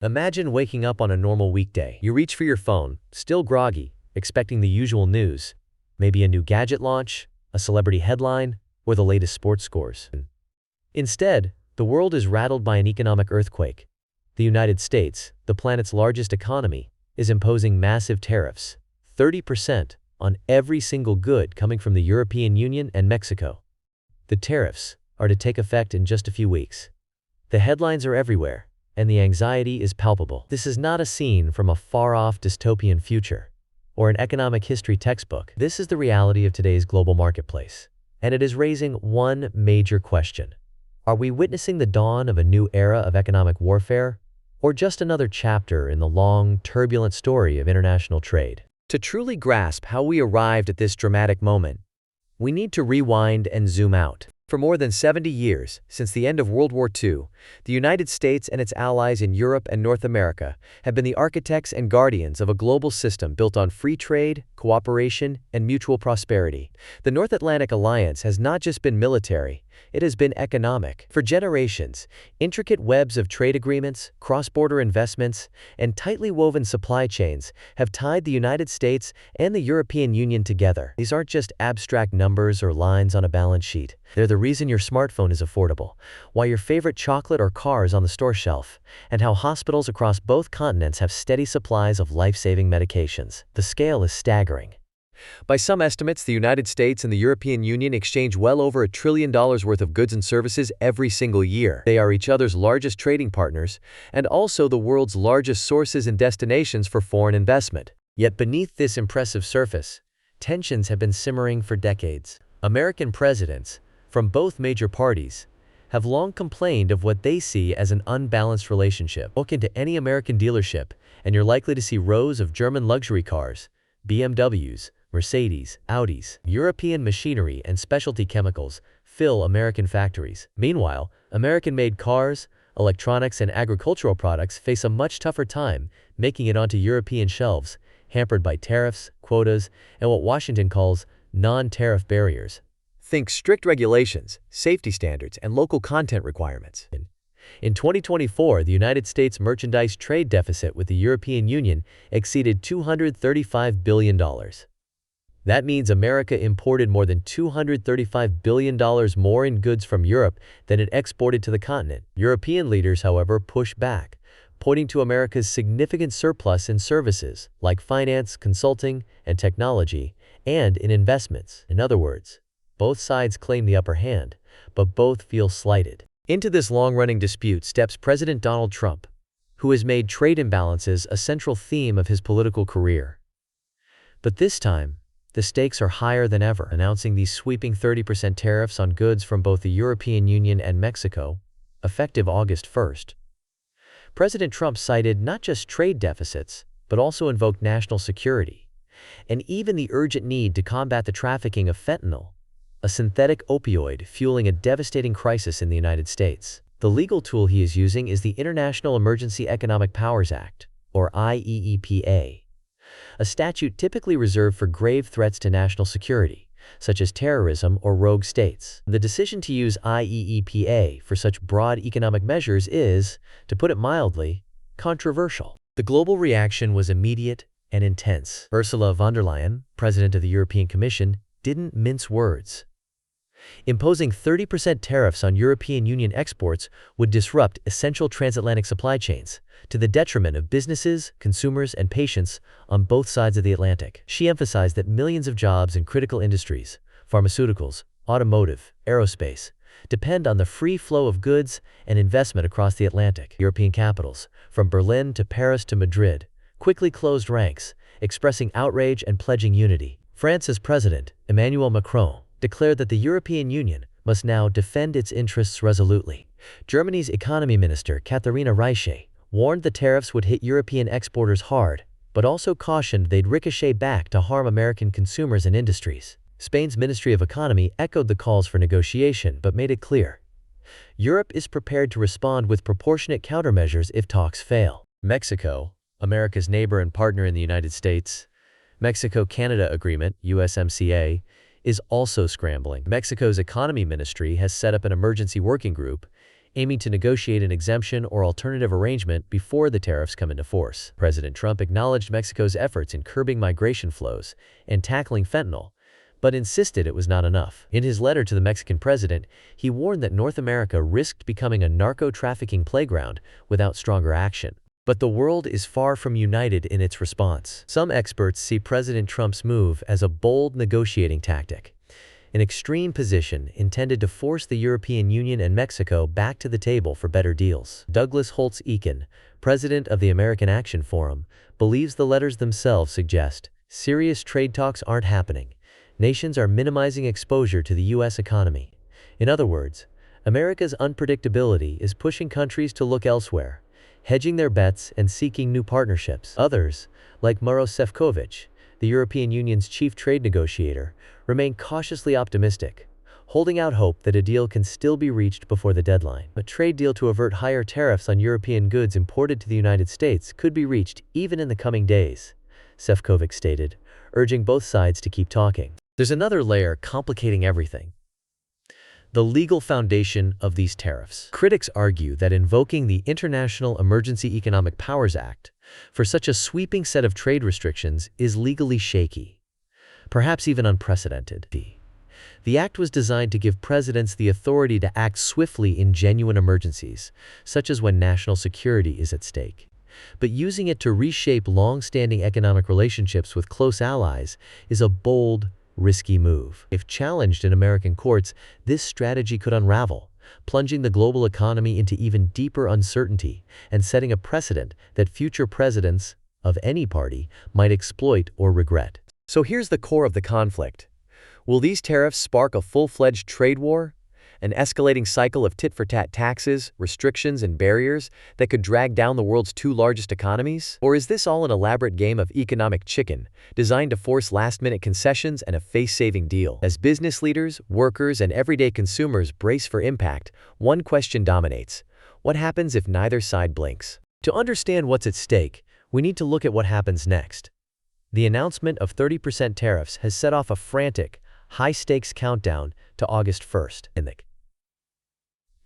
Imagine waking up on a normal weekday. You reach for your phone, still groggy, expecting the usual news. Maybe a new gadget launch, a celebrity headline, or the latest sports scores. Instead, the world is rattled by an economic earthquake. The United States, the planet's largest economy, is imposing massive tariffs, 30% on every single good coming from the European Union and Mexico. The tariffs are to take effect in just a few weeks. The headlines are everywhere, and the anxiety is palpable. This is not a scene from a far-off dystopian future or an economic history textbook. This is the reality of today's global marketplace, and it is raising one major question. Are we witnessing the dawn of a new era of economic warfare, or just another chapter in the long, turbulent story of international trade? To truly grasp how we arrived at this dramatic moment, we need to rewind and zoom out. For more than 70 years, since the end of World War II, the United States and its allies in Europe and North America have been the architects and guardians of a global system built on free trade, cooperation, and mutual prosperity. The North Atlantic Alliance has not just been military, it has been economic. For generations, intricate webs of trade agreements, cross-border investments, and tightly woven supply chains have tied the United States and the European Union together. These aren't just abstract numbers or lines on a balance sheet. They're the reason your smartphone is affordable, why your favorite chocolate or car is on the store shelf, and how hospitals across both continents have steady supplies of life-saving medications. The scale is staggering. By some estimates, the United States and the European Union exchange well over $1 trillion worth of goods and services every single year. They are each other's largest trading partners and also the world's largest sources and destinations for foreign investment. Yet beneath this impressive surface, tensions have been simmering for decades. American presidents, from both major parties, have long complained of what they see as an unbalanced relationship. Walk into any American dealership, and you're likely to see rows of German luxury cars, BMWs, Mercedes, Audis, European machinery and specialty chemicals fill American factories. Meanwhile, American-made cars, electronics and agricultural products face a much tougher time making it onto European shelves, hampered by tariffs, quotas, and what Washington calls non-tariff barriers. Think strict regulations, safety standards, and local content requirements. In 2024, the United States merchandise trade deficit with the European Union exceeded $235 billion. That means America imported more than $235 billion more in goods from Europe than it exported to the continent. European leaders, however, push back, pointing to America's significant surplus in services like finance, consulting, and technology, and in investments. In other words, both sides claim the upper hand, but both feel slighted. Into this long-running dispute steps President Donald Trump, who has made trade imbalances a central theme of his political career. But this time, the stakes are higher than ever, announcing these sweeping 30% tariffs on goods from both the European Union and Mexico, effective August 1st. President Trump cited not just trade deficits, but also invoked national security, and even the urgent need to combat the trafficking of fentanyl, a synthetic opioid fueling a devastating crisis in the United States. The legal tool he is using is the International Emergency Economic Powers Act, or IEEPA, a statute typically reserved for grave threats to national security, such as terrorism or rogue states. The decision to use IEEPA for such broad economic measures is, to put it mildly, controversial. The global reaction was immediate and intense. Ursula von der Leyen, President of the European Commission, didn't mince words. Imposing 30% tariffs on European Union exports would disrupt essential transatlantic supply chains, to the detriment of businesses, consumers, and patients on both sides of the Atlantic. She emphasized that millions of jobs in critical industries, pharmaceuticals, automotive, aerospace, depend on the free flow of goods and investment across the Atlantic. European capitals, from Berlin to Paris to Madrid, quickly closed ranks, expressing outrage and pledging unity. France's President, Emmanuel Macron, declared that the European Union must now defend its interests resolutely. Germany's economy minister, Katharina Reiche, warned the tariffs would hit European exporters hard, but also cautioned they'd ricochet back to harm American consumers and industries. Spain's Ministry of Economy echoed the calls for negotiation but made it clear, Europe is prepared to respond with proportionate countermeasures if talks fail. Mexico, America's neighbor and partner in the United States, Mexico-Canada Agreement, USMCA, is also scrambling. Mexico's economy ministry has set up an emergency working group, aiming to negotiate an exemption or alternative arrangement before the tariffs come into force. President Trump acknowledged Mexico's efforts in curbing migration flows and tackling fentanyl, but insisted it was not enough. In his letter to the Mexican president, he warned that North America risked becoming a narco-trafficking playground without stronger action. But the world is far from united in its response. Some experts see President Trump's move as a bold negotiating tactic, an extreme position intended to force the European Union and Mexico back to the table for better deals. Douglas Holtz-Eakin, president of the American Action Forum, believes the letters themselves suggest serious trade talks aren't happening. Nations are minimizing exposure to the U.S. economy. In other words, America's unpredictability is pushing countries to look elsewhere, hedging their bets and seeking new partnerships. Others, like Maroš Šefčovič, the European Union's chief trade negotiator, remain cautiously optimistic, holding out hope that a deal can still be reached before the deadline. A trade deal to avert higher tariffs on European goods imported to the United States could be reached even in the coming days, Šefčovič stated, urging both sides to keep talking. There's another layer complicating everything: the legal foundation of these tariffs. Critics argue that invoking the International Emergency Economic Powers Act for such a sweeping set of trade restrictions is legally shaky, perhaps even unprecedented. The act was designed to give presidents the authority to act swiftly in genuine emergencies, such as when national security is at stake. But using it to reshape long-standing economic relationships with close allies is a bold, risky move. If challenged in American courts, this strategy could unravel, plunging the global economy into even deeper uncertainty and setting a precedent that future presidents of any party might exploit or regret. So here's the core of the conflict. Will these tariffs spark a full-fledged trade war? An escalating cycle of tit-for-tat taxes, restrictions, and barriers that could drag down the world's two largest economies? Or is this all an elaborate game of economic chicken, designed to force last-minute concessions and a face-saving deal? As business leaders, workers, and everyday consumers brace for impact, one question dominates: what happens if neither side blinks? To understand what's at stake, we need to look at what happens next. The announcement of 30% tariffs has set off a frantic, high-stakes countdown to August 1st.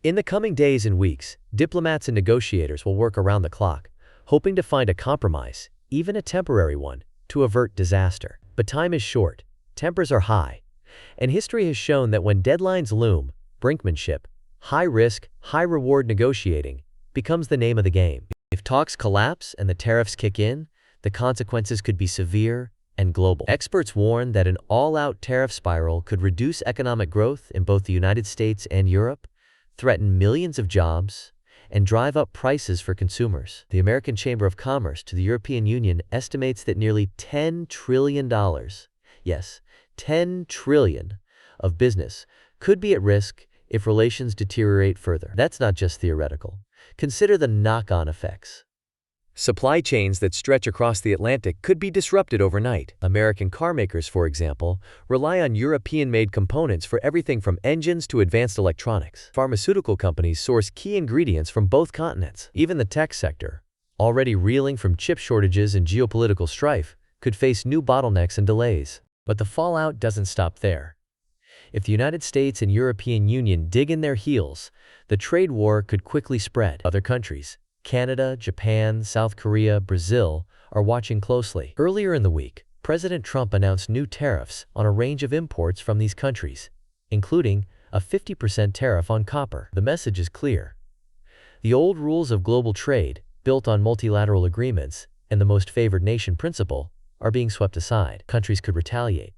In the coming days and weeks, diplomats and negotiators will work around the clock, hoping to find a compromise, even a temporary one, to avert disaster. But time is short, tempers are high, and history has shown that when deadlines loom, brinkmanship, high-risk, high-reward negotiating becomes the name of the game. If talks collapse and the tariffs kick in, the consequences could be severe and global. Experts warn that an all-out tariff spiral could reduce economic growth in both the United States and Europe, threaten millions of jobs, and drive up prices for consumers. The American Chamber of Commerce to the European Union estimates that nearly $10 trillion, yes, $10 trillion of business could be at risk if relations deteriorate further. That's not just theoretical. Consider the knock-on effects. Supply chains that stretch across the Atlantic could be disrupted overnight. American carmakers, for example, rely on European-made components for everything from engines to advanced electronics. Pharmaceutical companies source key ingredients from both continents. Even the tech sector, already reeling from chip shortages and geopolitical strife, could face new bottlenecks and delays. But the fallout doesn't stop there. If the United States and European Union dig in their heels, the trade war could quickly spread. Other countries, Canada, Japan, South Korea, Brazil, are watching closely. Earlier in the week, President Trump announced new tariffs on a range of imports from these countries, including a 50% tariff on copper. The message is clear. The old rules of global trade, built on multilateral agreements and the most favored nation principle, are being swept aside. Countries could retaliate,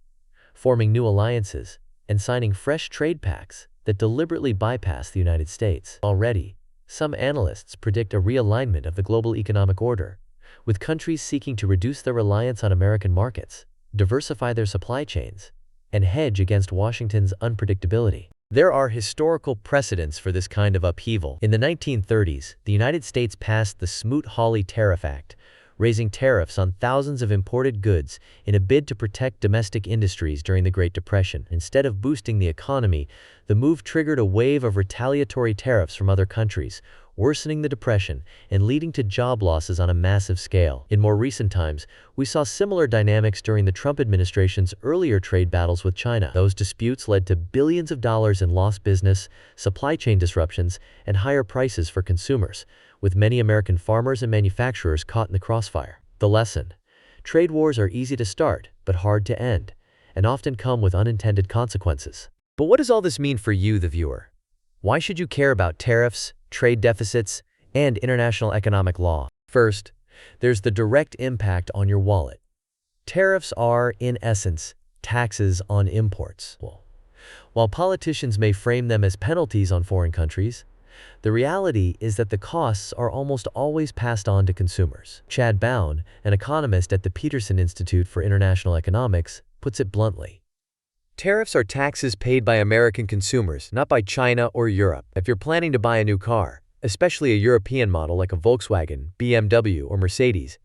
forming new alliances and signing fresh trade pacts that deliberately bypass the United States. Already, some analysts predict a realignment of the global economic order, with countries seeking to reduce their reliance on American markets, diversify their supply chains, and hedge against Washington's unpredictability. There are historical precedents for this kind of upheaval. In the 1930s, the United States passed the Smoot-Hawley Tariff Act, raising tariffs on thousands of imported goods in a bid to protect domestic industries during the Great Depression. Instead of boosting the economy, the move triggered a wave of retaliatory tariffs from other countries, worsening the depression and leading to job losses on a massive scale. In more recent times, we saw similar dynamics during the Trump administration's earlier trade battles with China. Those disputes led to billions of dollars in lost business, supply chain disruptions, and higher prices for consumers, with many American farmers and manufacturers caught in the crossfire. The lesson: trade wars are easy to start, but hard to end, and often come with unintended consequences. But what does all this mean for you, the viewer? Why should you care about tariffs, trade deficits, and international economic law? First, there's the direct impact on your wallet. Tariffs are, in essence, taxes on imports. While politicians may frame them as penalties on foreign countries, the reality is that the costs are almost always passed on to consumers. Chad Bown, an economist at the Peterson Institute for International Economics, puts it bluntly. Tariffs are taxes paid by American consumers, not by China or Europe. If you're planning to buy a new car, especially a European model like a Volkswagen, BMW, or Mercedes,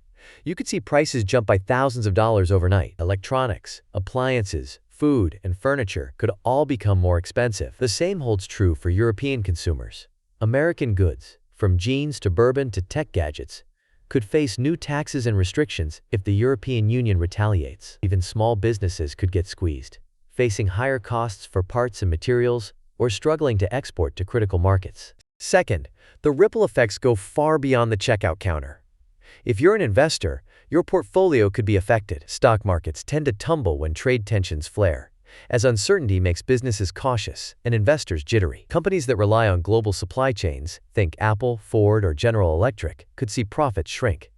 you could see prices jump by thousands of dollars overnight. Electronics, appliances, food, and furniture could all become more expensive. The same holds true for European consumers. American goods, from jeans to bourbon to tech gadgets, could face new taxes and restrictions if the European Union retaliates. Even small businesses could get squeezed, facing higher costs for parts and materials, or struggling to export to critical markets. Second, the ripple effects go far beyond the checkout counter. If you're an investor, your portfolio could be affected. Stock markets tend to tumble when trade tensions flare, as uncertainty makes businesses cautious and investors jittery. Companies that rely on global supply chains, think Apple, Ford, or General Electric, could see profits shrink.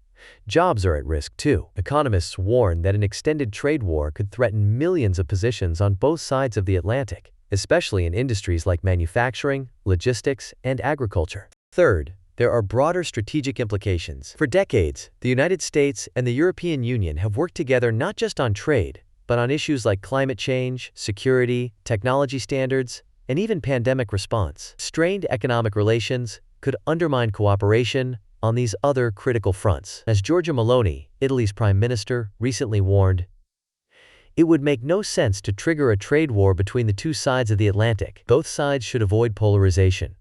Jobs are at risk too. Economists warn that an extended trade war could threaten millions of positions on both sides of the Atlantic, especially in industries like manufacturing, logistics, and agriculture. Third, there are broader strategic implications. For decades, the United States and the European Union have worked together not just on trade, but on issues like climate change, security, technology standards, and even pandemic response. Strained economic relations could undermine cooperation on these other critical fronts. As Giorgia Meloni, Italy's prime minister, recently warned, it would make no sense to trigger a trade war between the two sides of the Atlantic. Both sides should avoid polarization.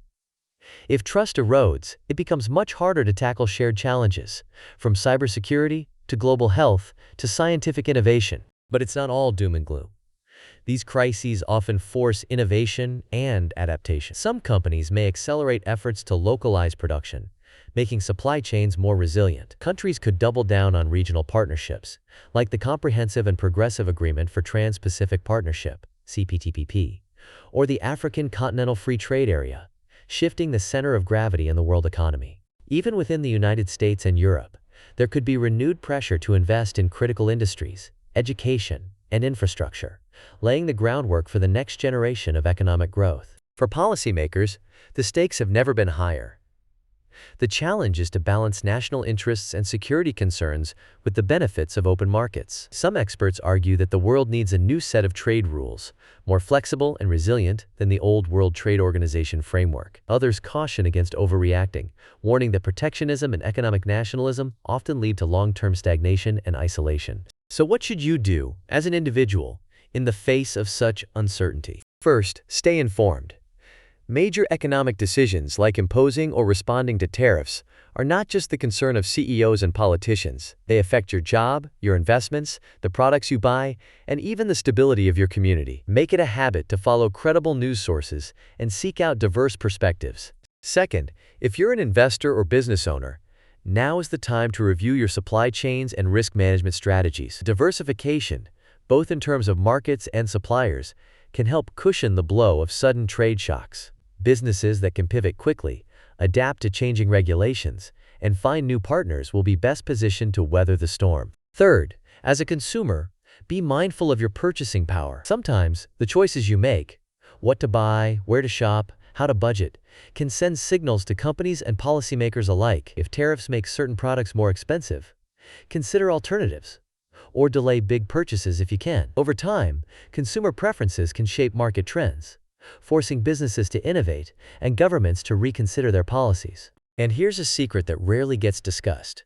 If trust erodes, it becomes much harder to tackle shared challenges, from cybersecurity to global health to scientific innovation. But it's not all doom and gloom. These crises often force innovation and adaptation. Some companies may accelerate efforts to localize production, making supply chains more resilient. Countries could double down on regional partnerships, like the Comprehensive and Progressive Agreement for Trans-Pacific Partnership, CPTPP, or the African Continental Free Trade Area, shifting the center of gravity in the world economy. Even within the United States and Europe, there could be renewed pressure to invest in critical industries, education, and infrastructure, laying the groundwork for the next generation of economic growth. For policymakers, the stakes have never been higher. The challenge is to balance national interests and security concerns with the benefits of open markets. Some experts argue that the world needs a new set of trade rules, more flexible and resilient than the old World Trade Organization framework. Others caution against overreacting, warning that protectionism and economic nationalism often lead to long-term stagnation and isolation. So what should you do, as an individual, in the face of such uncertainty? First, stay informed. Major economic decisions like imposing or responding to tariffs are not just the concern of CEOs and politicians. They affect your job, your investments, the products you buy, and even the stability of your community. Make it a habit to follow credible news sources and seek out diverse perspectives. Second, if you're an investor or business owner, now is the time to review your supply chains and risk management strategies. Diversification, both in terms of markets and suppliers, can help cushion the blow of sudden trade shocks. Businesses that can pivot quickly, adapt to changing regulations, and find new partners will be best positioned to weather the storm. Third, as a consumer, be mindful of your purchasing power. Sometimes, the choices you make, what to buy, where to shop, how to budget, can send signals to companies and policymakers alike. If tariffs make certain products more expensive, consider alternatives, or delay big purchases if you can. Over time, consumer preferences can shape market trends, forcing businesses to innovate and governments to reconsider their policies. And here's a secret that rarely gets discussed.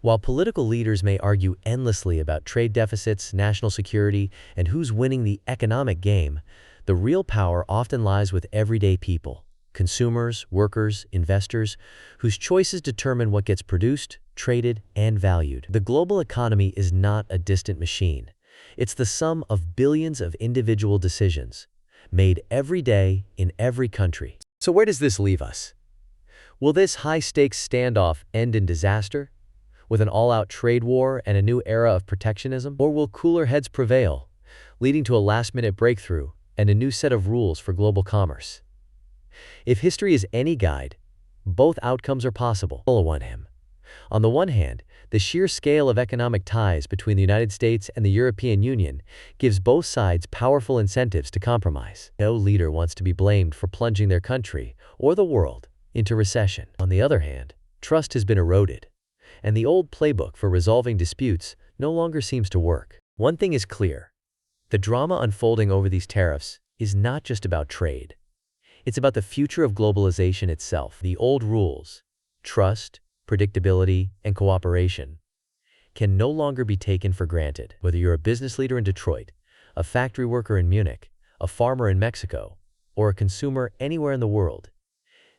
While political leaders may argue endlessly about trade deficits, national security, and who's winning the economic game, the real power often lies with everyday people, consumers, workers, investors, whose choices determine what gets produced, traded, and valued. The global economy is not a distant machine. It's the sum of billions of individual decisions, made every day in every country. So where does this leave us? Will this high-stakes standoff end in disaster, with an all-out trade war and a new era of protectionism? Or will cooler heads prevail, leading to a last-minute breakthrough and a new set of rules for global commerce? If history is any guide, both outcomes are possible. On the one hand, the sheer scale of economic ties between the United States and the European Union gives both sides powerful incentives to compromise. No leader wants to be blamed for plunging their country, or the world, into recession. On the other hand, trust has been eroded, and the old playbook for resolving disputes no longer seems to work. One thing is clear: the drama unfolding over these tariffs is not just about trade. It's about the future of globalization itself. The old rules, trust, predictability, and cooperation, can no longer be taken for granted. Whether you're a business leader in Detroit, a factory worker in Munich, a farmer in Mexico, or a consumer anywhere in the world,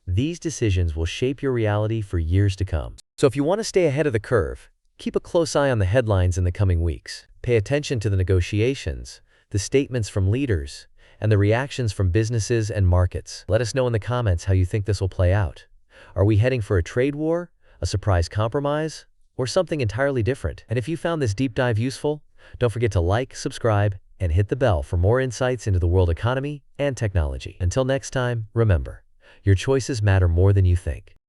these decisions will shape your reality for years to come. So if you want to stay ahead of the curve, keep a close eye on the headlines in the coming weeks. Pay attention to the negotiations, the statements from leaders, and the reactions from businesses and markets. Let us know in the comments how you think this will play out. Are we heading for a trade war, a surprise compromise, or something entirely different? And if you found this deep dive useful, don't forget to like, subscribe, and hit the bell for more insights into the world economy and technology. Until next time, remember, your choices matter more than you think.